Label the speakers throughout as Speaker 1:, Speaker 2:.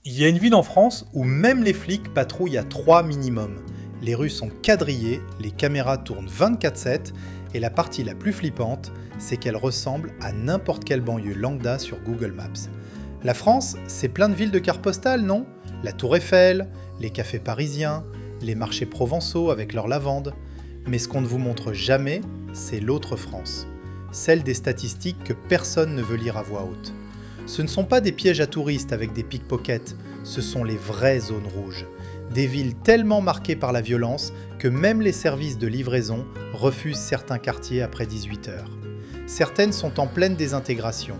Speaker 1: Il y a une ville en France où même les flics patrouillent à 3 minimum. Les rues sont quadrillées, les caméras tournent 24/7 et la partie la plus flippante, c'est qu'elle ressemble à n'importe quelle banlieue lambda sur Google Maps. La France, c'est plein de villes de cartes postales, non? La Tour Eiffel, les cafés parisiens, les marchés provençaux avec leurs lavandes. Mais ce qu'on ne vous montre jamais, c'est l'autre France. Celle des statistiques que personne ne veut lire à voix haute. Ce ne sont pas des pièges à touristes avec des pickpockets, ce sont les vraies zones rouges. Des villes tellement marquées par la violence que même les services de livraison refusent certains quartiers après 18h. Certaines sont en pleine désintégration,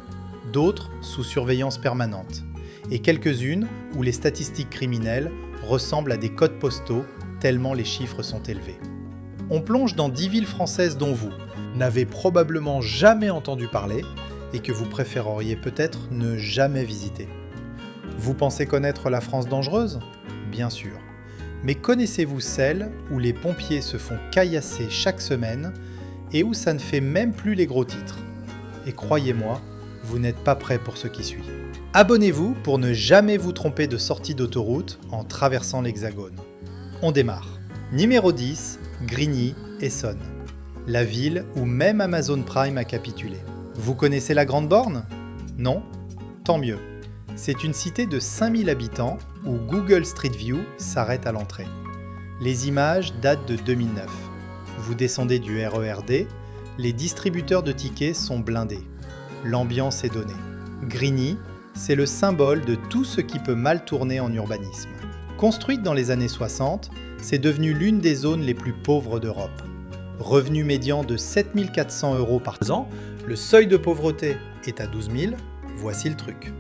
Speaker 1: d'autres sous surveillance permanente, et quelques-unes où les statistiques criminelles ressemblent à des codes postaux tellement les chiffres sont élevés. On plonge dans 10 villes françaises dont vous n'avez probablement jamais entendu parler et que vous préféreriez peut-être ne jamais visiter. Vous pensez connaître la France dangereuse? Bien sûr. Mais connaissez-vous celle où les pompiers se font caillasser chaque semaine et où ça ne fait même plus les gros titres? Et croyez-moi, vous n'êtes pas prêt pour ce qui suit. Abonnez-vous pour ne jamais vous tromper de sortie d'autoroute en traversant l'Hexagone. On démarre. Numéro 10, Grigny, Essonne. La ville où même Amazon Prime a capitulé. Vous connaissez la Grande Borne? Non? Tant mieux. C'est une cité de 5000 habitants où Google Street View s'arrête à l'entrée. Les images datent de 2009. Vous descendez du RER D, les distributeurs de tickets sont blindés. L'ambiance est donnée. Grigny, c'est le symbole de tout ce qui peut mal tourner en urbanisme. Construite dans les années 60, c'est devenu l'une des zones les plus pauvres d'Europe. Revenu médian de 7 400 € par an, le seuil de pauvreté est à 12 000, voici le truc.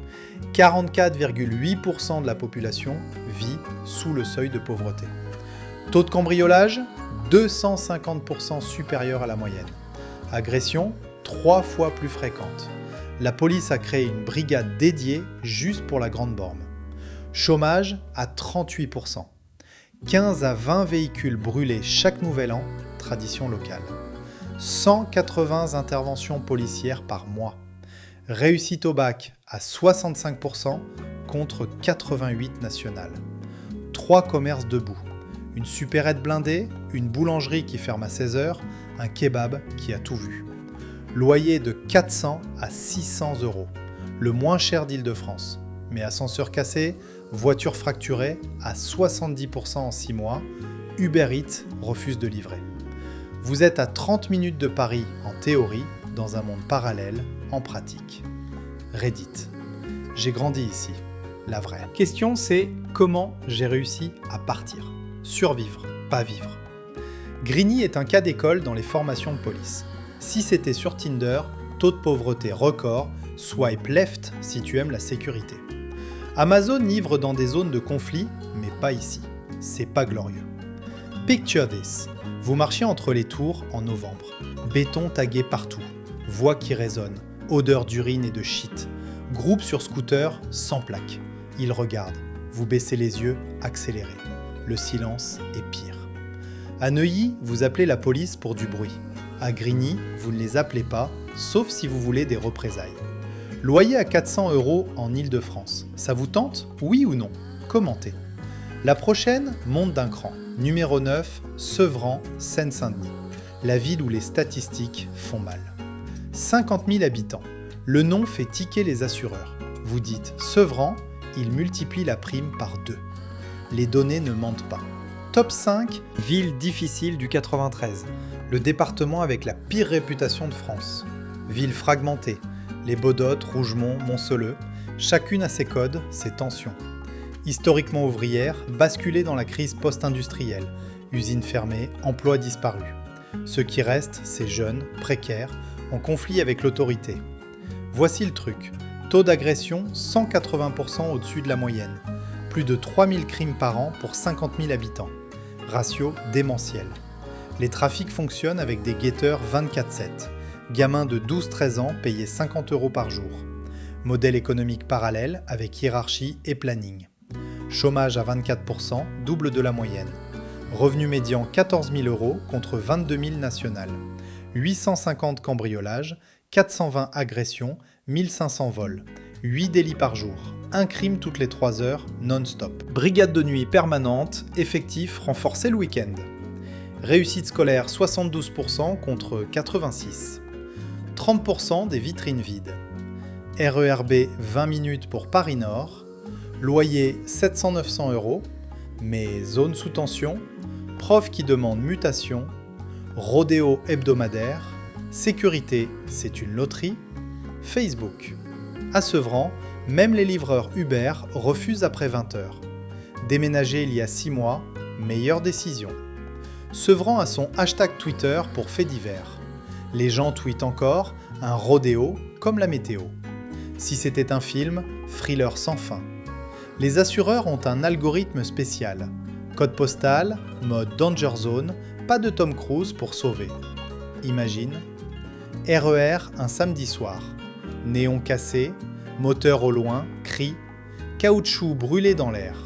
Speaker 1: 44,8% de la population vit sous le seuil de pauvreté. Taux de cambriolage, 250% supérieur à la moyenne. Agression, 3 fois plus fréquente. La police a créé une brigade dédiée juste pour la Grande Borne. Chômage à 38%. 15 à 20 véhicules brûlés chaque nouvel an, tradition locale. 180 interventions policières par mois. Réussite au bac à 65% contre 88 nationales. 3 commerces debout. Une supérette blindée, une boulangerie qui ferme à 16h, un kebab qui a tout vu. Loyer de 400 à 600 €, le moins cher d'Île-de-France. Mais ascenseur cassé, voiture fracturée à 70% en 6 mois, Uber Eats refuse de livrer. Vous êtes à 30 minutes de Paris en théorie, dans un monde parallèle en pratique. Reddit. J'ai grandi ici, la vraie. Question c'est comment j'ai réussi à partir? Survivre, pas vivre. Grigny est un cas d'école dans les formations de police. Si c'était sur Tinder, taux de pauvreté record, swipe left si tu aimes la sécurité. Amazon livre dans des zones de conflit, mais pas ici. C'est pas glorieux. Picture this. Vous marchez entre les tours en novembre. Béton tagué partout. Voix qui résonnent. Odeur d'urine et de shit. Groupe sur scooter sans plaque. Ils regardent. Vous baissez les yeux, accélérez. Le silence est pire. À Neuilly, vous appelez la police pour du bruit. À Grigny, vous ne les appelez pas, sauf si vous voulez des représailles. Loyer à 400 € en Île-de-France. Ça vous tente? Oui ou non? Commentez. La prochaine monte d'un cran. Numéro 9, Sevran, Seine-Saint-Denis. La ville où les statistiques font mal. 50 000 habitants. Le nom fait tiquer les assureurs. Vous dites Sevran, il multiplie la prime par 2. Les données ne mentent pas. Top 5, ville difficile du 93. Le département avec la pire réputation de France. Ville fragmentée. Les Baudottes, Rougemont, Montceleux. Chacune a ses codes, ses tensions. Historiquement ouvrière, basculée dans la crise post-industrielle. Usines fermées, emplois disparus. Ce qui reste, c'est jeunes, précaires, en conflit avec l'autorité. Voici le truc. Taux d'agression 180% au-dessus de la moyenne. Plus de 3000 crimes par an pour 50 000 habitants. Ratio démentiel. Les trafics fonctionnent avec des guetteurs 24/7. Gamins de 12-13 ans payés 50 € par jour. Modèle économique parallèle avec hiérarchie et planning. Chômage à 24%, double de la moyenne. Revenu médian 14 000 € contre 22 000 nationales. 850 cambriolages, 420 agressions, 1500 vols. 8 délits par jour, un crime toutes les 3 heures, non-stop. Brigade de nuit permanente, effectif renforcé le week-end. Réussite scolaire 72% contre 86%. 30% des vitrines vides. RERB 20 minutes pour Paris Nord. Loyer 700-900 €, mais zone sous tension. Prof qui demande mutation. Rodéo hebdomadaire. Sécurité, c'est une loterie. Facebook. À Sevran, même les livreurs Uber refusent après 20 heures. Déménagé il y a 6 mois, meilleure décision. Sevran a son hashtag Twitter pour faits divers. Les gens tweetent encore un rodéo comme la météo. Si c'était un film, thriller sans fin. Les assureurs ont un algorithme spécial. Code postal, mode Danger Zone, pas de Tom Cruise pour sauver. Imagine. RER un samedi soir. Néon cassé, moteur au loin, cri, caoutchouc brûlé dans l'air.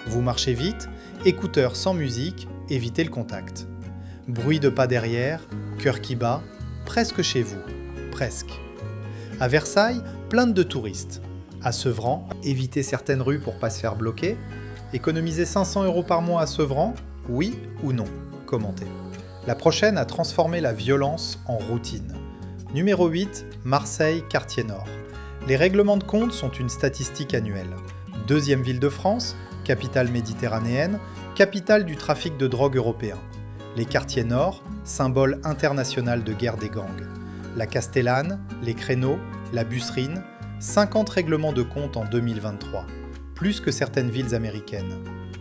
Speaker 1: Vous marchez vite, écouteurs sans musique, évitez le contact. Bruit de pas derrière, cœur qui bat, presque chez vous, presque. À Versailles, plainte de touristes. À Sevran, évitez certaines rues pour pas se faire bloquer. Économiser 500 € par mois à Sevran, oui ou non? Commentez. La prochaine a transformé la violence en routine. Numéro 8, Marseille, quartier nord. Les règlements de compte sont une statistique annuelle. Deuxième ville de France, capitale méditerranéenne, capitale du trafic de drogue européen. Les quartiers nord, symbole international de guerre des gangs. La Castellane, les créneaux, la Busserine, 50 règlements de compte en 2023, plus que certaines villes américaines.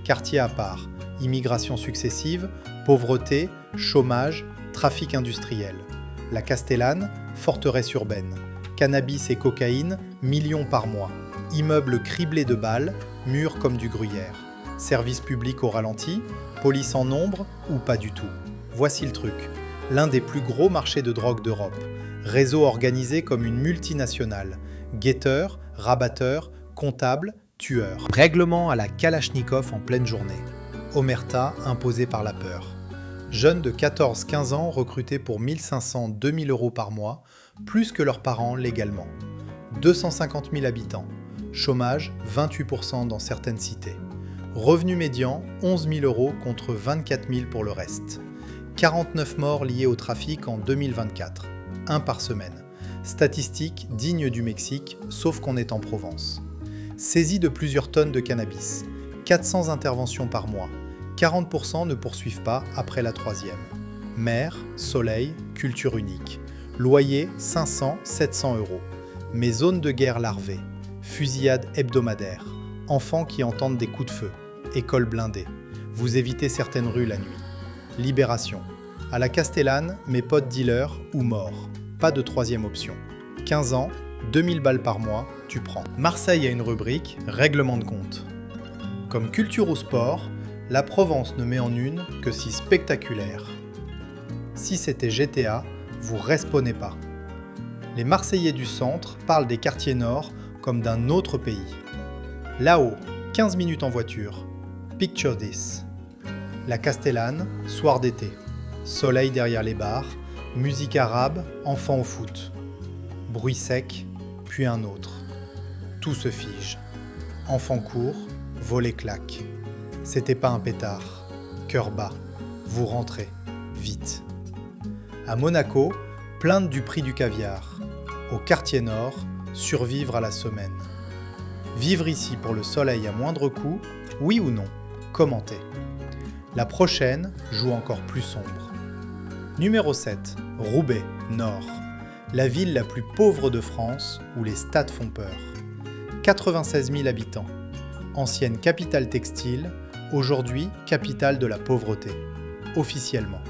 Speaker 1: Quartiers à part, immigration successive, pauvreté, chômage, trafic industriel. La Castellane, forteresse urbaine. Cannabis et cocaïne, millions par mois. Immeubles criblés de balles, murs comme du gruyère. Service public au ralenti, police en nombre ou pas du tout. Voici le truc. L'un des plus gros marchés de drogue d'Europe. Réseau organisé comme une multinationale. Guetteurs, rabatteurs, comptables, tueurs. Règlement à la Kalachnikov en pleine journée. Omerta imposée par la peur. Jeunes de 14-15 ans recrutés pour 1500-2000 € par mois, plus que leurs parents légalement. 250 000 habitants. Chômage 28% dans certaines cités. Revenu médian 11 000 € contre 24 000 pour le reste. 49 morts liés au trafic en 2024. 1 par semaine. Statistique digne du Mexique, sauf qu'on est en Provence. Saisie de plusieurs tonnes de cannabis. 400 interventions par mois. 40% ne poursuivent pas après la 3e. Mer, soleil, culture unique. Loyer 500-700 €. Mais zone de guerre larvée. Fusillade hebdomadaire. Enfants qui entendent des coups de feu. École blindée. Vous évitez certaines rues la nuit. Libération. À la Castellane, mes potes dealers ou morts. Pas de 3e option. 15 ans, 2000 balles par mois, tu prends. Marseille a une rubrique, règlement de compte. Comme culture ou sport, la Provence ne met en une que si spectaculaire. Si c'était GTA, vous respawnez pas. Les Marseillais du centre parlent des quartiers nord comme d'un autre pays. Là-haut, 15 minutes en voiture. Picture this. La Castellane, soir d'été. Soleil derrière les bars, musique arabe, enfants au foot. Bruit sec, puis un autre. Tout se fige. Enfants courent, volets claquent. C'était pas un pétard. Cœur bas. Vous rentrez. Vite. À Monaco, plainte du prix du caviar. Au quartier nord, survivre à la semaine. Vivre ici pour le soleil à moindre coût, oui ou non? Commentez. La prochaine joue encore plus sombre. Numéro 7. Roubaix, Nord. La ville la plus pauvre de France où les stades font peur. 96 000 habitants. Ancienne capitale textile, aujourd'hui capitale de la pauvreté. Officiellement.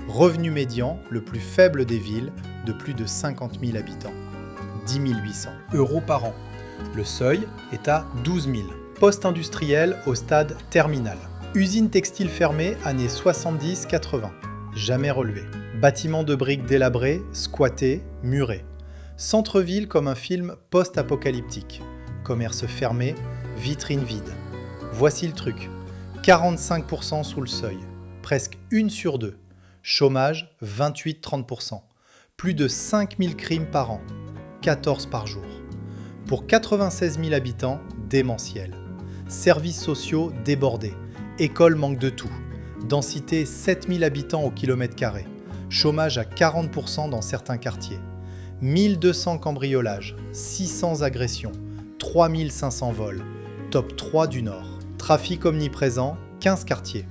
Speaker 1: Revenu médian le plus faible des villes de plus de 50 000 habitants. 10 800 € par an. Le seuil est à 12 000. Poste industriel au stade terminal. Usine textile fermée années 70-80. Jamais relevé. Bâtiments de briques délabrés, squattés, murés. Centre-ville comme un film post-apocalyptique. Commerce fermé, vitrines vides. Voici le truc. 45% sous le seuil. Presque 1 sur 2. Chômage 28-30%. Plus de 5000 crimes par an. 14 par jour. Pour 96 000 habitants, démentiel. Services sociaux débordés. Écoles manque de tout. Densité 7000 habitants au kilomètre carré. Chômage à 40% dans certains quartiers. 1200 cambriolages, 600 agressions, 3500 vols. Top 3 du Nord. Trafic omniprésent, 15 quartiers.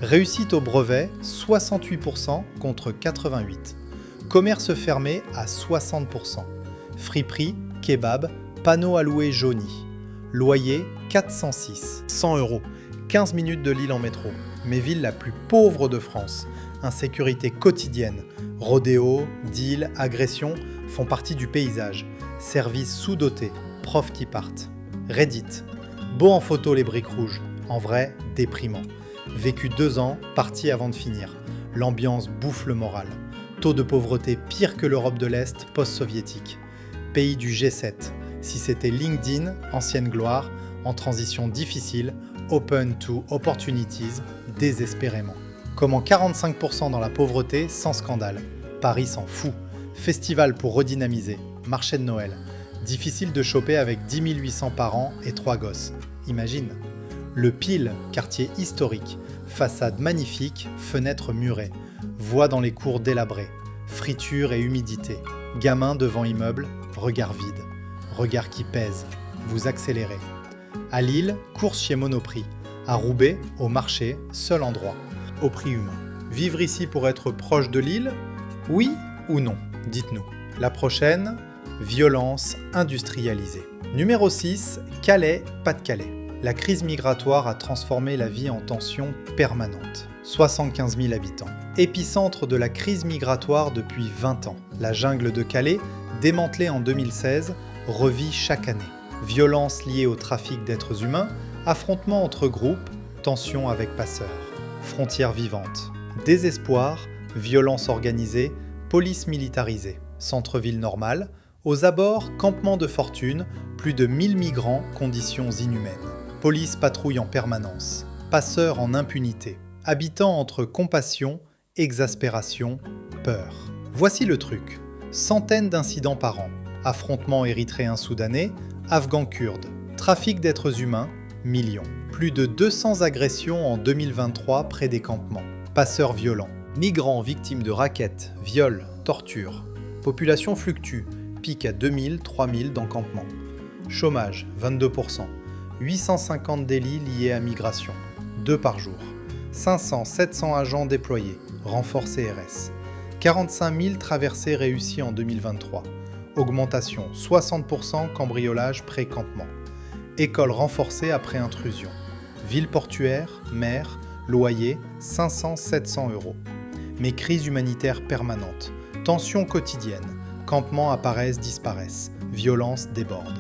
Speaker 1: Réussite au brevet, 68% contre 88%. Commerce fermé à 60%. Friperie, kebab, panneaux à louer jaunis. Loyer, 406. 100 €. 15 minutes de Lille en métro. Mais ville la plus pauvre de France. Insécurité quotidienne. Rodéo, deal, agression font partie du paysage. Services sous-dotés. Profs qui partent. Reddit. Beau en photo les briques rouges. En vrai, déprimant. Vécu 2 ans, parti avant de finir. L'ambiance bouffe le moral. Taux de pauvreté pire que l'Europe de l'Est post-soviétique. Pays du G7. Si c'était LinkedIn, ancienne gloire, en transition difficile, open to opportunities, désespérément. Comment 45% dans la pauvreté sans scandale. Paris s'en fout. Festival pour redynamiser. Marché de Noël. Difficile de choper avec 10 800 par an et 3 gosses. Imagine. Le Pile, quartier historique. Façade magnifique, fenêtres murées. Voix dans les cours délabrées. Friture et humidité. Gamin devant immeuble, regard vide. Regard qui pèse. Vous accélérez. À Lille, course chez Monoprix. À Roubaix, au marché, seul endroit. Au prix humain. Vivre ici pour être proche de Lille ? Oui ou non ? Dites-nous. La prochaine, violence industrialisée. Numéro 6, Calais, Pas-de-Calais. La crise migratoire a transformé la vie en tension permanente. 75 000 habitants. Épicentre de la crise migratoire depuis 20 ans. La jungle de Calais, démantelée en 2016, revit chaque année. Violences liées au trafic d'êtres humains, affrontements entre groupes, tensions avec passeurs. Frontières vivantes. Désespoir, violence organisée, police militarisée. Centre-ville normal. Aux abords, campement de fortune, plus de 1000 migrants, conditions inhumaines. Police patrouille en permanence. Passeurs en impunité. Habitants entre compassion, exaspération, peur. Voici le truc. Centaines d'incidents par an. Affrontements érythréens-soudanais, afghans-kurdes. Trafic d'êtres humains, millions. Plus de 200 agressions en 2023 près des campements. Passeurs violents. Migrants victimes de rackets, viols, tortures. Population fluctue, pic à 2000-3000 dans campements. Chômage, 22%. 850 délits liés à migration, 2 par jour. 500-700 agents déployés, renfort CRS. 45 000 traversées réussies en 2023. Augmentation 60% cambriolage pré-campement. École renforcée après intrusion. Ville portuaire, mer, loyer 500-700 €. Mais crise humanitaire permanente. Tensions quotidiennes. Campements apparaissent, disparaissent. Violence déborde.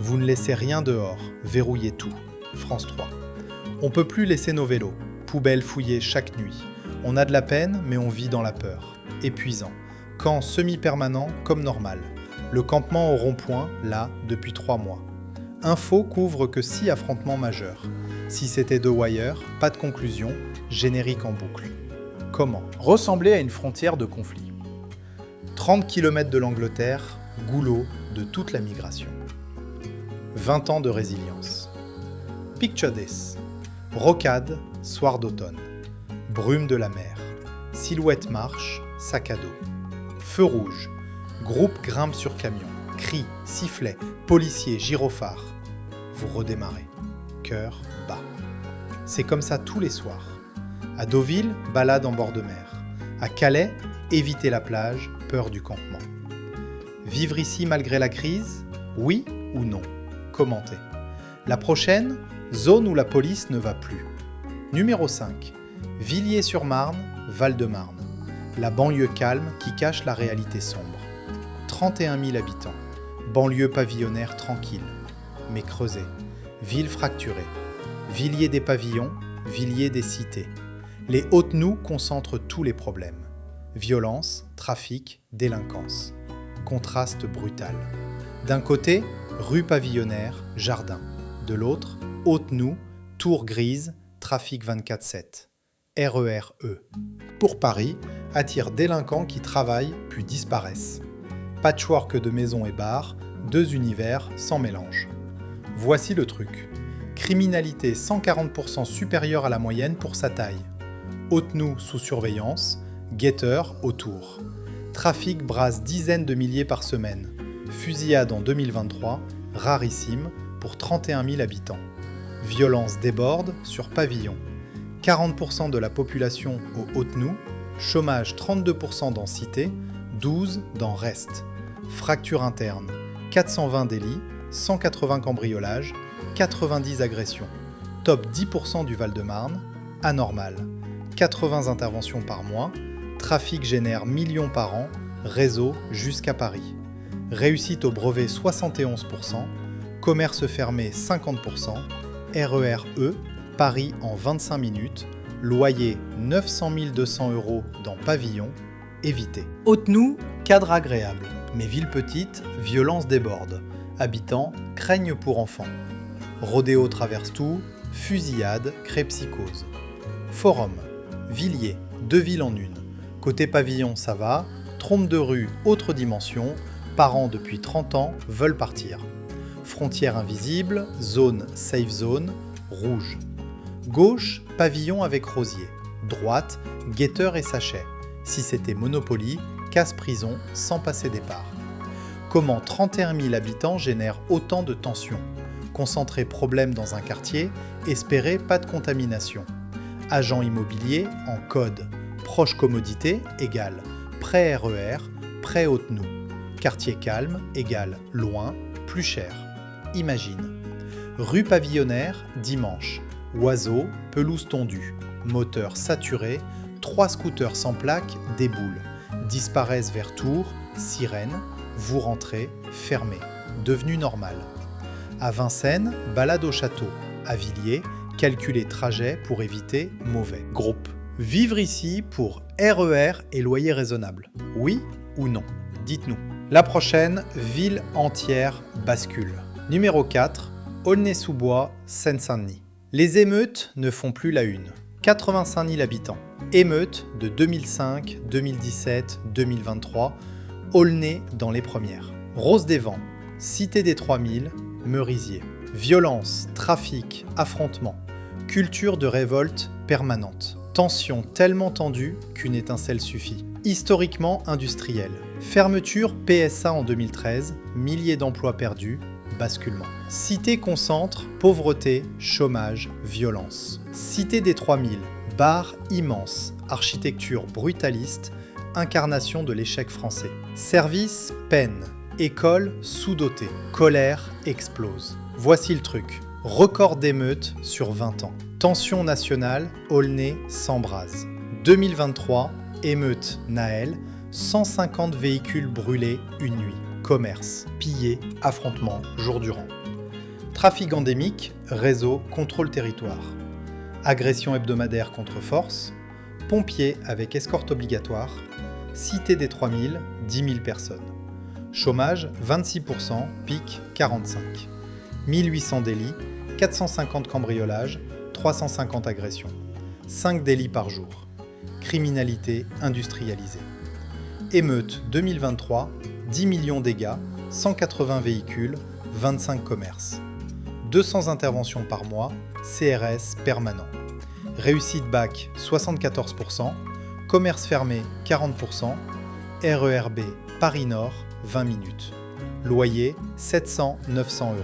Speaker 1: Vous ne laissez rien dehors, verrouillez tout. France 3. On peut plus laisser nos vélos. Poubelles fouillées chaque nuit. On a de la peine, mais on vit dans la peur. Épuisant. Camp semi-permanent comme normal. Le campement au rond-point, là, depuis 3 mois. Info couvre que 6 affrontements majeurs. Si c'était The Wire, pas de conclusion, générique en boucle. Comment ? Ressembler à une frontière de conflit. 30 km de l'Angleterre, goulot de toute la migration. 20 ans de résilience. Picture this. Rocade, soir d'automne. Brume de la mer. Silhouette marche, sac à dos. Feu rouge. Groupe grimpe sur camion. Cris, sifflets, policiers, gyrophares. Vous redémarrez. Cœur bat. C'est comme ça tous les soirs. À Deauville, balade en bord de mer. À Calais, éviter la plage, peur du campement. Vivre ici malgré la crise ? Oui ou non ? Commentez. La prochaine, zone où la police ne va plus. Numéro 5. Villiers-sur-Marne, Val-de-Marne. La banlieue calme qui cache la réalité sombre. 31 000 habitants. Banlieue pavillonnaire tranquille, mais creusée. Ville fracturée. Villiers des pavillons, Villiers des cités. Les Hautes-Noues concentrent tous les problèmes. Violence, trafic, délinquance. Contraste brutal. D'un côté, rue pavillonnaire, jardin. De l'autre, Hautes-Noues, tour grise, trafic 24/7. RER-E. Pour Paris, attire délinquants qui travaillent puis disparaissent. Patchwork de maisons et bars, 2 univers sans mélange. Voici le truc. Criminalité 140% supérieure à la moyenne pour sa taille. Hautenoux sous surveillance, guetteurs autour. Trafic brasse dizaines de milliers par semaine. Fusillade en 2023, rarissime, pour 31 000 habitants. Violence déborde sur pavillon. 40% de la population au Hautenoux, chômage 32% dans Cité, 12% dans Reste. Fracture interne, 420 délits, 180 cambriolages, 90 agressions. Top 10% du Val-de-Marne, anormal. 80 interventions par mois, trafic génère millions par an, réseau jusqu'à Paris. Réussite au brevet 71%, commerce fermé 50%, RER E, Paris en 25 minutes, loyer 900 200 € dans pavillon, évité. Hautenoux, cadre agréable, mais ville petite, violence déborde. Habitants craignent pour enfants. Rodéo traverse tout, fusillade crée psychose. Forum, Villiers, 2 villes en une. Côté pavillon, ça va, trompe de rue, autre dimension, parents depuis 30 ans veulent partir. Frontière invisible, zone safe zone, rouge. Gauche, pavillon avec rosier. Droite, guetteur et sachet. Si c'était Monopoly, casse-prison sans passer départ. Comment 31 000 habitants génèrent autant de tensions? Concentrer problème dans un quartier, espérer pas de contamination. Agent immobilier en code. Proche commodité égale prêt RER, prêt Hautenoux. Quartier calme égale loin, plus cher. Imagine. Rue pavillonnaire, dimanche. Oiseaux, pelouse tondue. Moteur saturé, 3 scooters sans plaque déboulent. Disparaissent vers Tours, sirène. Vous rentrez, fermé, devenu normal. À Vincennes, balade au château. À Villiers, calculer trajet pour éviter mauvais. Groupe. Vivre ici pour RER et loyer raisonnable. Oui ou non? Dites-nous. La prochaine, ville entière bascule. Numéro 4, Aulnay-sous-Bois, Seine-Saint-Denis. Les émeutes ne font plus la une. 85 000 habitants. Émeutes de 2005, 2017, 2023. Aulnay dans les premières. Rose des Vents, Cité des 3000, Merisier. Violence, trafic, affrontements. Culture de révolte permanente. Tension tellement tendue qu'une étincelle suffit. Historiquement industriel. Fermeture PSA en 2013, milliers d'emplois perdus, basculement. Cité concentre, pauvreté, chômage, violence. Cité des 3000, bar immense, architecture brutaliste, incarnation de l'échec français. Service, peine. École, sous-dotée. Colère, explose. Voici le truc. Record d'émeutes sur 20 ans. Tension nationale, Aulnay s'embrase. 2023, émeute Naël, 150 véhicules brûlés une nuit. Commerce, pillé, affrontement, jour durant. Trafic endémique, réseau, contrôle territoire. Agression hebdomadaire contre force. Pompiers avec escorte obligatoire. Cité des 3000, 10 000 personnes. Chômage, 26%, pic 45. 1800 délits, 450 cambriolages, 350 agressions. 5 délits par jour. Criminalité industrialisée. Émeute 2023, 10 millions dégâts, 180 véhicules, 25 commerces. 200 interventions par mois, CRS permanent. Réussite bac 74%, commerce fermé 40%, RERB Paris Nord 20 minutes. Loyer 700-900 €.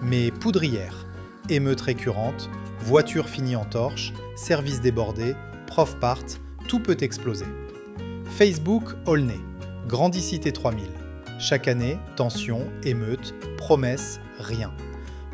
Speaker 1: Mais poudrière, émeute récurrente, voiture finie en torche, service débordé, prof partent, tout peut exploser. Facebook Aulnay, Grandicité 3000. Chaque année, tension, émeute, promesses, rien.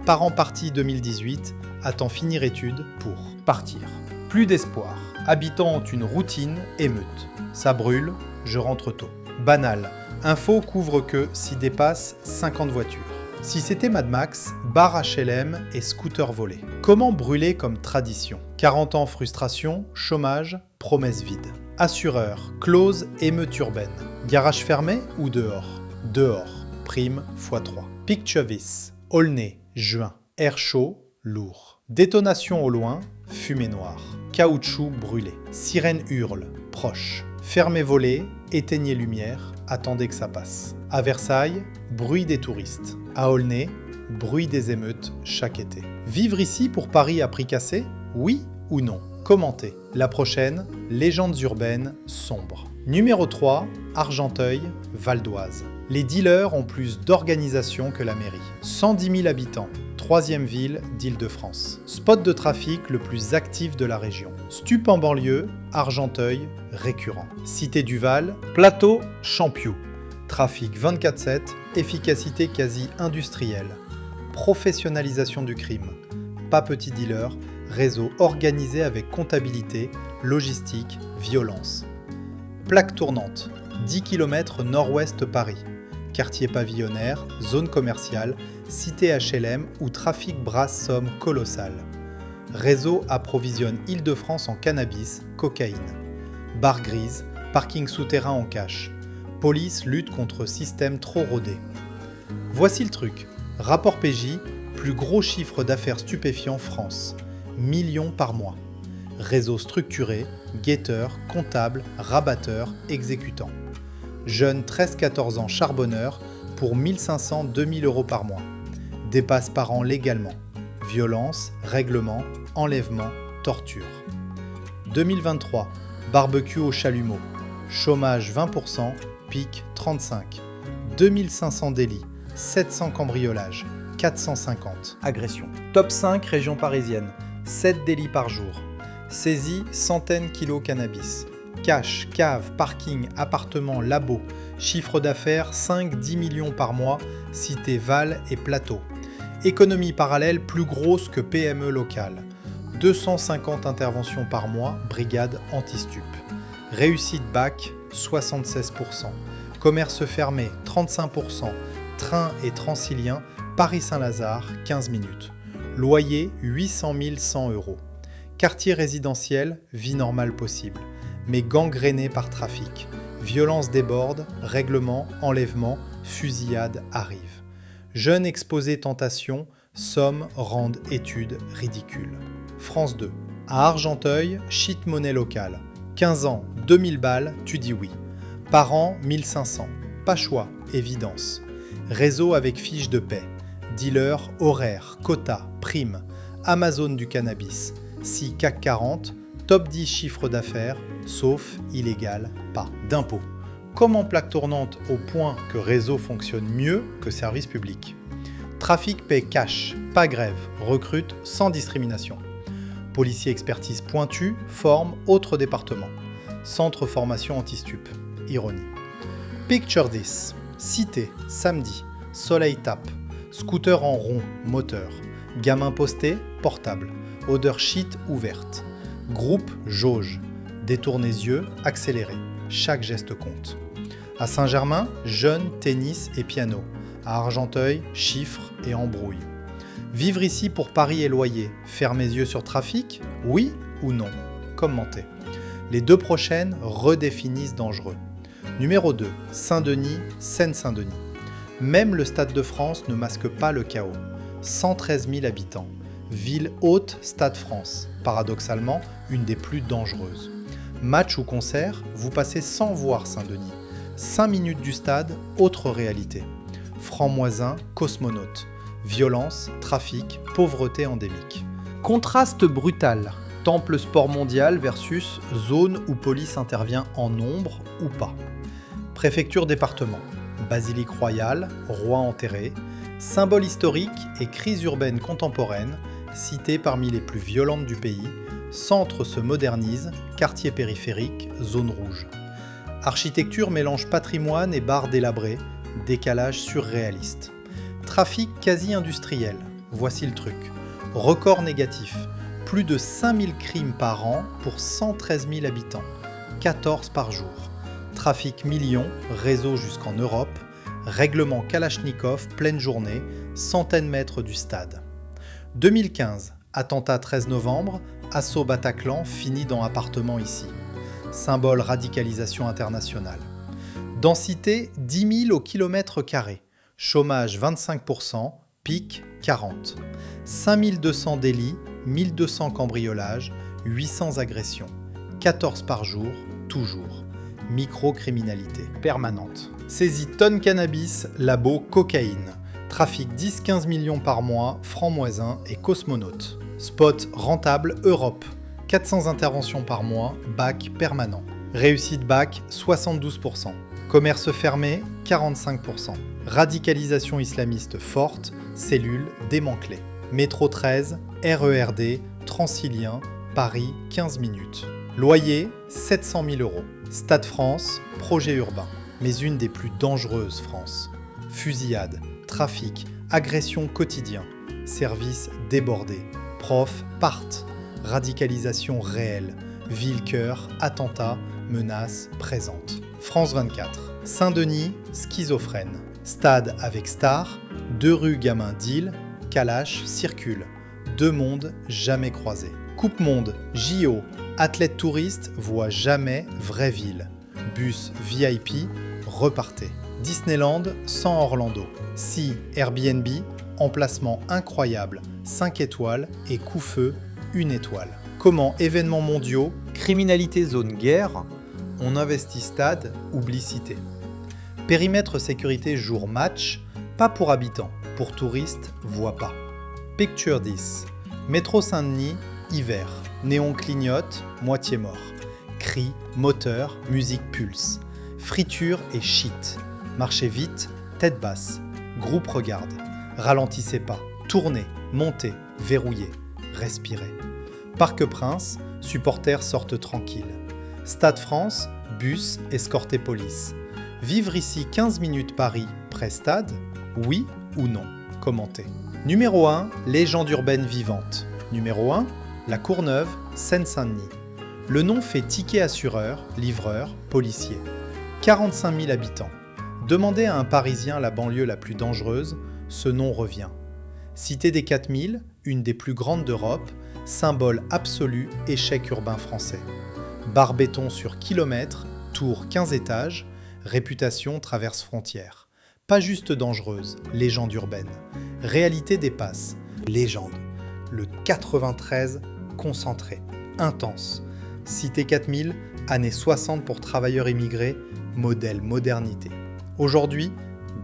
Speaker 1: Parents partis 2018, attend finir études pour partir. Plus d'espoir. Habitants ont une routine, émeute. Ça brûle, je rentre tôt. Banal. Info couvre que s'y dépasse 50 voitures. Si c'était Mad Max, bar HLM et scooter volé. Comment brûler comme tradition? 40 ans frustration, chômage, promesses vides. Assureur, clause, émeute urbaine. Garage fermé ou dehors? Dehors, prime x3. Picturevis, Aulnay, juin. Air chaud, lourd. Détonation au loin, fumée noire. Caoutchouc brûlé. Sirène hurle, proche. Fermez volets, éteignez lumière, attendez que ça passe. À Versailles, bruit des touristes. À Aulnay, bruit des émeutes chaque été. Vivre ici pour Paris à prix cassé? Oui ou non? Commentez. La prochaine, légendes urbaines sombres. Numéro 3, Argenteuil, Val d'Oise. Les dealers ont plus d'organisation que la mairie. 110 000 habitants, troisième ville d'Île-de-France. Spot de trafic le plus actif de la région. Stup en banlieue, Argenteuil, récurrent. Cité du Val, plateau, Champiou. Trafic 24/7, efficacité quasi industrielle. Professionnalisation du crime. Pas petit dealer, réseau organisé avec comptabilité, logistique, violence. Plaque tournante, 10 km nord-ouest Paris. Quartier pavillonnaire, zone commerciale, cité HLM où trafic brasse somme colossale. Réseau approvisionne Île-de-France en cannabis, cocaïne. Bar grise, parking souterrain en cache. Police lutte contre système trop rodé. Voici le truc. Rapport PJ, plus gros chiffre d'affaires stupéfiants France. Millions par mois. Réseau structuré, guetteurs, comptables, rabatteurs, exécutants. Jeunes 13-14 ans charbonneurs pour 1500-2000 euros par mois. Dépasse par an légalement. Violence, règlement, enlèvement, torture. 2023. Barbecue au chalumeau. Chômage 20%, pic 35. 2500 délits, 700 cambriolages, 450 agressions. Top 5 région parisienne. 7 délits par jour. Saisie centaines kilos cannabis. Cash, cave, parking, appartement, labo. Chiffre d'affaires 5-10 millions par mois, cité Val et Plateau. Économie parallèle plus grosse que PME locale. 250 interventions par mois, brigade anti-stup. Réussite bac, 76%. Commerce fermé, 35%. Train et Transilien, Paris-Saint-Lazare, 15 minutes. Loyer, 800 100 euros. Quartier résidentiel, vie normale possible. Mais gangréné par trafic. Violence déborde, règlement, enlèvement, fusillade arrive. Jeunes exposés tentation, sommes rendent études ridicules. France 2. À Argenteuil, shit monnaie locale. 15 ans, 2000 balles, tu dis oui. Par an, 1500. Pas choix, évidence. Réseau avec fiche de paie. Dealer, horaire, quota, prime. Amazon du cannabis. Si CAC 40, top 10 chiffre d'affaires, sauf illégal, pas d'impôts. Comment plaque tournante au point que réseau fonctionne mieux que service public. Trafic paie cash, pas grève, recrute sans discrimination. Policier expertise pointue, forme autres départements. Centre formation anti-stup. Ironie. Picture this. Cité, samedi. Soleil tape. Scooter en rond, moteur. Gamin posté, portable. Odeur shit ouverte. Groupe jauge. Détournez yeux, accélérez. Chaque geste compte. À Saint-Germain, jeunes, tennis et piano. À Argenteuil, chiffres et embrouille. Vivre ici pour Paris et loyer. Faire mes yeux sur trafic? Oui ou non? Commentez. Les deux prochaines redéfinissent dangereux. Numéro 2. Saint-Denis, Seine-Saint-Denis. Même le Stade de France ne masque pas le chaos. 113 000 habitants. Ville haute, Stade France. Paradoxalement, une des plus dangereuses. Match ou concert, vous passez sans voir Saint-Denis. 5 minutes du stade, autre réalité. Franc-moisin, cosmonaute. Violence, trafic, pauvreté endémique. Contraste brutal. Temple sport mondial versus zone où police intervient en nombre ou pas. Préfecture département. Basilique royale, roi enterré. Symbole historique et crise urbaine contemporaine, cité parmi les plus violentes du pays. Centre se modernise, quartier périphérique, zone rouge. Architecture mélange patrimoine et barres délabrées, décalage surréaliste. Trafic quasi-industriel, voici le truc. Record négatif, plus de 5000 crimes par an pour 113 000 habitants, 14 par jour. Trafic millions, réseau jusqu'en Europe, règlement Kalachnikov, pleine journée, centaines mètres du stade. 2015, attentat 13 novembre, assaut Bataclan fini dans appartement ici. Symbole radicalisation internationale. Densité 10 000 au kilomètre carré. Chômage 25%, pic 40. 5200 délits, 1200 cambriolages, 800 agressions. 14 par jour, toujours. Microcriminalité permanente. Saisie tonne cannabis, labo cocaïne. Trafic 10-15 millions par mois, franc-moisin et cosmonaute. Spot rentable Europe. 400 interventions par mois, bac permanent. Réussite bac 72%. Commerce fermé 45%. Radicalisation islamiste forte, cellules démantelées. Métro 13, RERD, Transilien, Paris 15 minutes. Loyer 700 000 €. Stade France, projet urbain. Mais une des plus dangereuses France. Fusillade, trafic, agression quotidien. Services débordés. Profs partent. Radicalisation réelle. Ville-cœur, attentats, menaces présentes. France 24. Saint-Denis, schizophrène. Stade avec star, 2 rues Gamin d'Île, Kalash circule. 2 mondes jamais croisés. Coupe Monde, JO, athlète touriste voit jamais vraie ville. Bus VIP, repartez. Disneyland sans Orlando. Si Airbnb, emplacement incroyable, 5 étoiles et coup-feu, 1 étoile. Comment événements mondiaux, criminalité zone guerre, on investit stade, oublie cité. Périmètre sécurité jour match, pas pour habitants, pour touristes, voit pas. Picture 10. Métro Saint-Denis, hiver. Néon clignote, moitié mort. Cris, moteur, musique pulse. Friture et shit. Marchez vite, tête basse. Groupe regarde. Ralentissez pas. Tournez, montez, verrouillez. Respirez. Parc Prince, supporters sortent tranquilles. Stade France, bus, escorté police. Vivre ici 15 minutes Paris, pré-stade, oui ou non? Commentez. Numéro 1, légende urbaine vivante. Numéro 1, La Courneuve, Seine-Saint-Denis. Le nom fait ticket assureur, livreur, policier. 45 000 habitants. Demandez à un Parisien la banlieue la plus dangereuse, ce nom revient. Cité des 4000, une des plus grandes d'Europe, symbole absolu échec urbain français. Barre béton sur kilomètres, tour 15 étages, réputation traverse frontières. Pas juste dangereuse, légende urbaine. Réalité dépasse, légende. Le 93 concentré, intense. Cité 4000, années 60 pour travailleurs immigrés, modèle modernité. Aujourd'hui,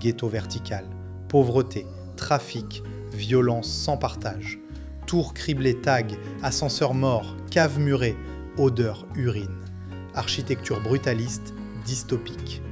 Speaker 1: ghetto vertical, pauvreté, trafic, violence sans partage. Tour criblée tag, ascenseur mort, cave murée, odeur urine. Architecture brutaliste, dystopique.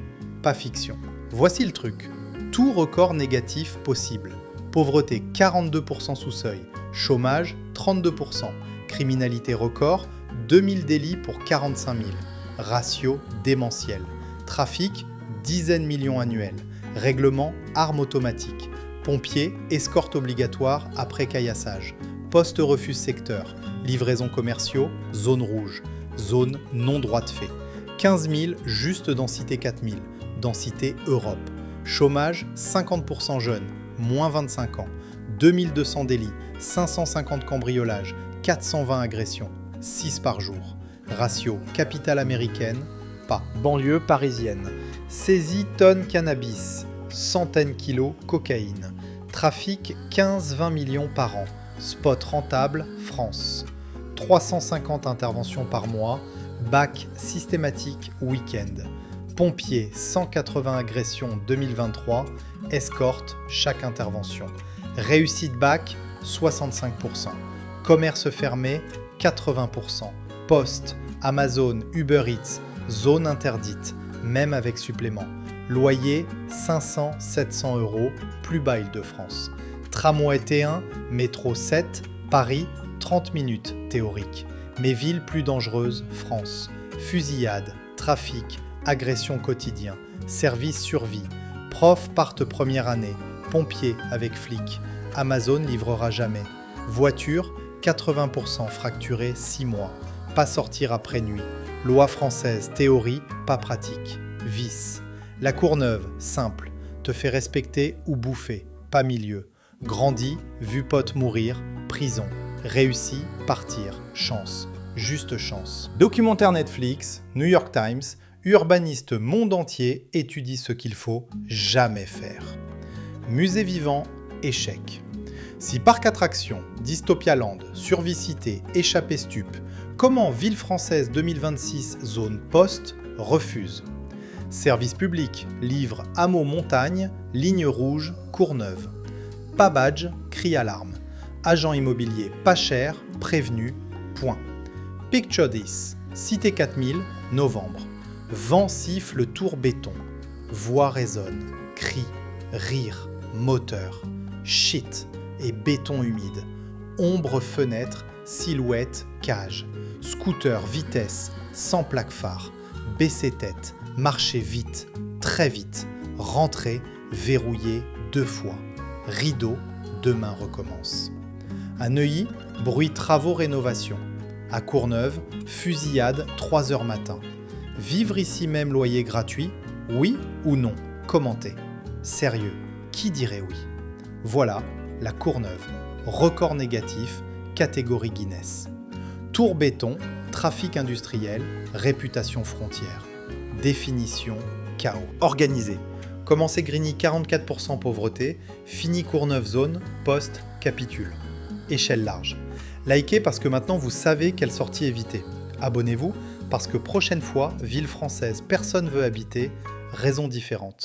Speaker 1: Pas fiction. Voici le truc. Tout record négatif possible. Pauvreté 42% sous seuil. Chômage 32%. Criminalité record 2000 délits pour 45 000. Ratio démentiel. Trafic dizaines millions annuels. Règlement arme automatique. Pompiers escorte obligatoire après caillassage. Poste refuse secteur. Livraisons commerciaux zone rouge. Zone non droit de fait. 15 000 juste dans Cité 4000. Densité Europe. Chômage 50% jeunes, moins 25 ans. 2200 délits, 550 cambriolages, 420 agressions, 6 par jour. Ratio capitale américaine, pas. Banlieue parisienne. Saisie tonnes cannabis, centaines kilos cocaïne. Trafic 15-20 millions par an. Spot rentable, France. 350 interventions par mois. Bac systématique week-end. Pompiers 180 agressions 2023. Escorte chaque intervention. Réussite bac 65%. Commerce fermé 80%. Poste, Amazon, Uber Eats, zone interdite, même avec supplément. Loyer 500-700 €, plus bas Île-de-France. Tramway T1, métro 7, Paris, 30 minutes théorique. Mais villes plus dangereuses, France. Fusillade, trafic, agression quotidien, service survie. Profs partent première année, pompiers avec flics. Amazon livrera jamais. Voiture, 80% fracturée 6 mois. Pas sortir après nuit. Loi française, théorie, pas pratique. Vice. La Courneuve, simple. Te fait respecter ou bouffer, pas milieu. Grandi, vu pote mourir, prison. Réussi, partir, chance. Juste chance. Documentaire Netflix, New York Times, urbaniste monde entier étudie ce qu'il faut jamais faire. Musée vivant, échec. Si parc attraction, Dystopia Land, Survie-Cité, Échappée Stup, comment Ville française 2026 zone poste refuse. Service public, livre Hameau Montagne, Ligne rouge, Courneuve. Pas badge, cri alarme. Agent immobilier pas cher, prévenu, point. Picture this, Cité 4000, novembre. Vent siffle tour béton. Voix résonne, cri, rire, moteur, shit et béton humide. Ombre fenêtre, silhouette, cage. Scooter, vitesse, sans plaque phare. Baisser tête, marcher vite, très vite. Rentrer, verrouiller 2 fois. Rideau, demain recommence. À Neuilly, bruit travaux rénovation. À Courneuve, fusillade 3h matin. Vivre ici même loyer gratuit, oui ou non? Commentez. Sérieux, qui dirait oui? Voilà, la Courneuve. Record négatif, catégorie Guinness. Tour béton, trafic industriel, réputation frontière. Définition, chaos. Organisé. Commencez Grigny 44% pauvreté, fini Courneuve zone, poste, capitule. Échelle large. Likez parce que maintenant vous savez quelle sortie éviter. Abonnez-vous parce que prochaine fois, ville française, personne veut habiter, raison différente.